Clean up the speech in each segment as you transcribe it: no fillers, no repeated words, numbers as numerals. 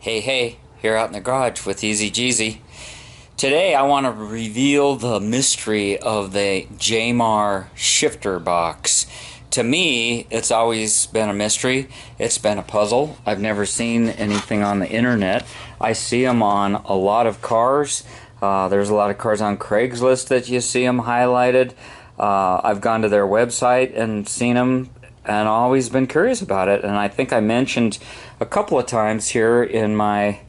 Hey, here out in the garage with TheEZGZ. Today I want to reveal the mystery of the Jamar shifter box. To me, it's always been a mystery. It's been a puzzle. I've never seen anything on the internet. I see them on a lot of cars. There's a lot of cars on Craigslist that you see them highlighted. I've gone to their website and seen them and always been curious about it. And I think I mentioned a couple of times here in my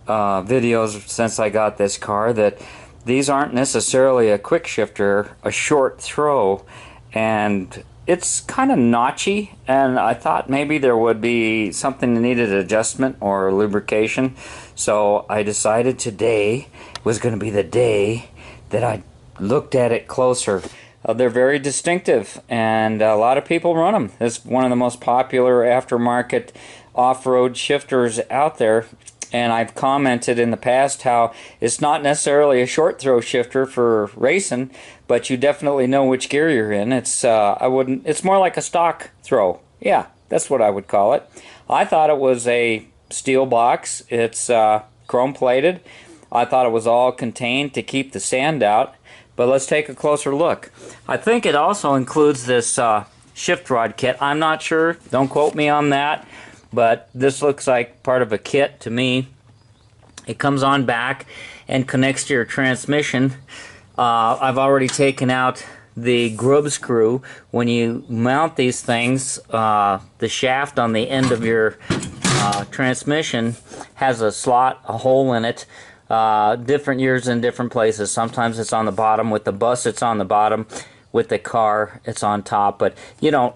videos since I got this car that these aren't necessarily a quick shifter, a short throw, and it's kind of notchy, and I thought maybe there would be something that needed adjustment or lubrication. So I decided today was going to be the day that I looked at it closer. They're very distinctive, and a lot of people run them. It's one of the most popular aftermarket off-road shifters out there. And I've commented in the past how it's not necessarily a short throw shifter for racing, but you definitely know which gear you're in. It's it's more like a stock throw. Yeah, that's what I would call it. I thought it was a steel box. It's chrome plated. I thought it was all contained to keep the sand out. But let's take a closer look. I think it also includes this shift rod kit. I'm not sure. Don't quote me on that. But this looks like part of a kit to me. It comes on back and connects to your transmission. I've already taken out the grub screw. When you mount these things, the shaft on the end of your transmission has a slot, a hole in it. Different years in different places. Sometimes it's on the bottom. With the bus, it's on the bottom. With the car, it's on top. But you don't.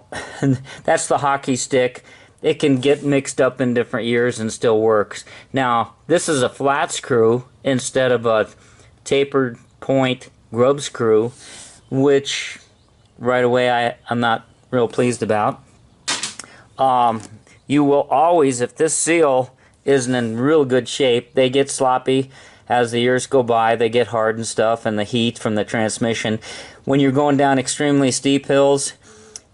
That's the hockey stick. It can get mixed up in different years and still works. Now, this is a flat screw instead of a tapered point grub screw, which right away I'm not real pleased about. You will always, if this seal isn't in real good shape, they get sloppy as the years go by. They get hard and stuff, and the heat from the transmission. When you're going down extremely steep hills,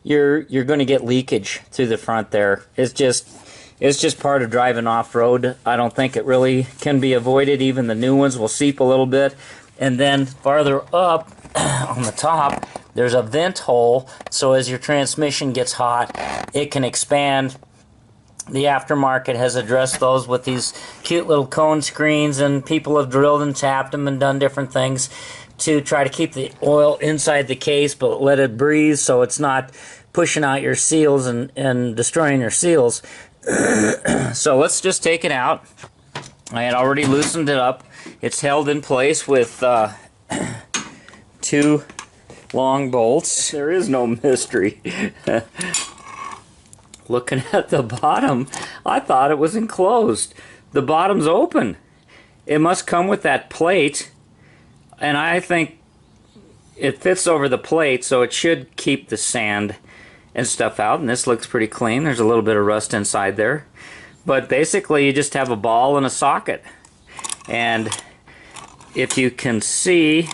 you're going to get leakage through the front there. It's just part of driving off-road. I don't think it really can be avoided. Even the new ones will seep a little bit. And then farther up on the top, there's a vent hole, so as your transmission gets hot, it can expand. The aftermarket has addressed those with these cute little cone screens, and people have drilled and tapped them and done different things to try to keep the oil inside the case but let it breathe so it's not pushing out your seals and destroying your seals. So let's just take it out. I had already loosened it up. It's held in place with two long bolts. There is no mystery. Looking at the bottom, I thought it was enclosed. The bottom's open. It must come with that plate, and I think it fits over the plate, so it should keep the sand and stuff out. And this looks pretty clean. There's a little bit of rust inside there. But basically, you just have a ball and a socket. And if you can see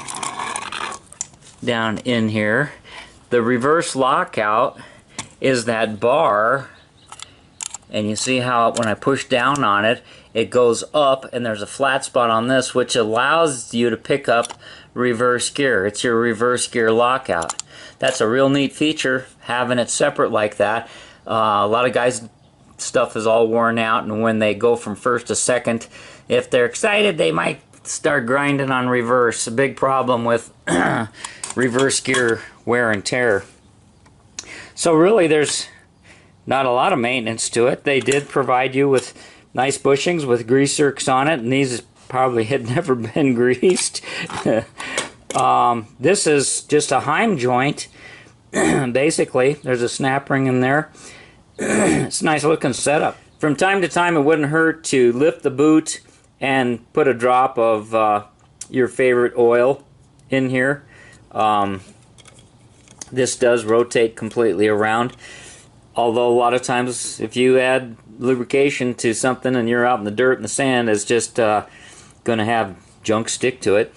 down in here, the reverse lockout is that bar. And you see how when I push down on it, it goes up, and there's a flat spot on this which allows you to pick up reverse gear. It's your reverse gear lockout. That's a real neat feature, having it separate like that. A lot of guys' stuff is all worn out, and when they go from first to second, if they're excited, they might start grinding on reverse. A big problem with reverse gear wear and tear. So really there's not a lot of maintenance to it. They did provide you with nice bushings with grease zerks on it, and these probably had never been greased. This is just a Heim joint. Basically, there's a snap ring in there. It's a nice looking setup. From time to time, it wouldn't hurt to lift the boot and put a drop of your favorite oil in here. This does rotate completely around. Although a lot of times if you add lubrication to something and you're out in the dirt and the sand, it's just going to have junk stick to it.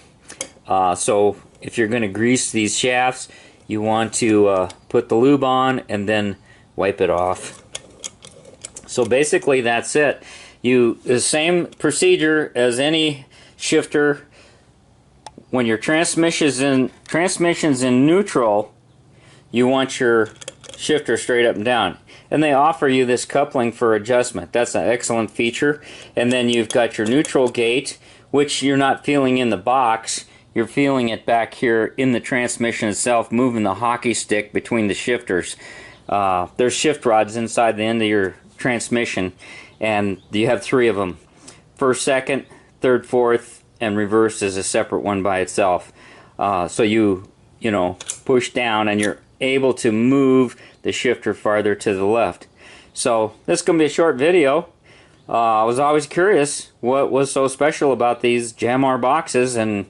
So if you're going to grease these shafts, you want to put the lube on and then wipe it off. So basically that's it. The same procedure as any shifter. When your transmission's in neutral, you want your shifter straight up and down. And they offer you this coupling for adjustment. That's an excellent feature. And then you've got your neutral gate, which you're not feeling in the box. You're feeling it back here in the transmission itself, moving the hockey stick between the shifters. There's shift rods inside the end of your transmission, and you have 3 of them. First, second, third, fourth, and reverse is a separate one by itself. So you know, push down and you're able to move the shifter farther to the left. So this is going to be a short video. I was always curious what was so special about these Jamar boxes, and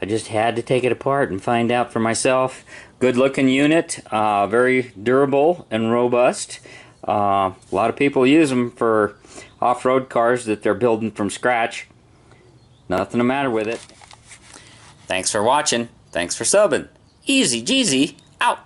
I just had to take it apart and find out for myself. Good looking unit, very durable and robust. A lot of people use them for off-road cars that they're building from scratch. Nothing the matter with it. Thanks for watching. Thanks for subbing. TheEZGZ out.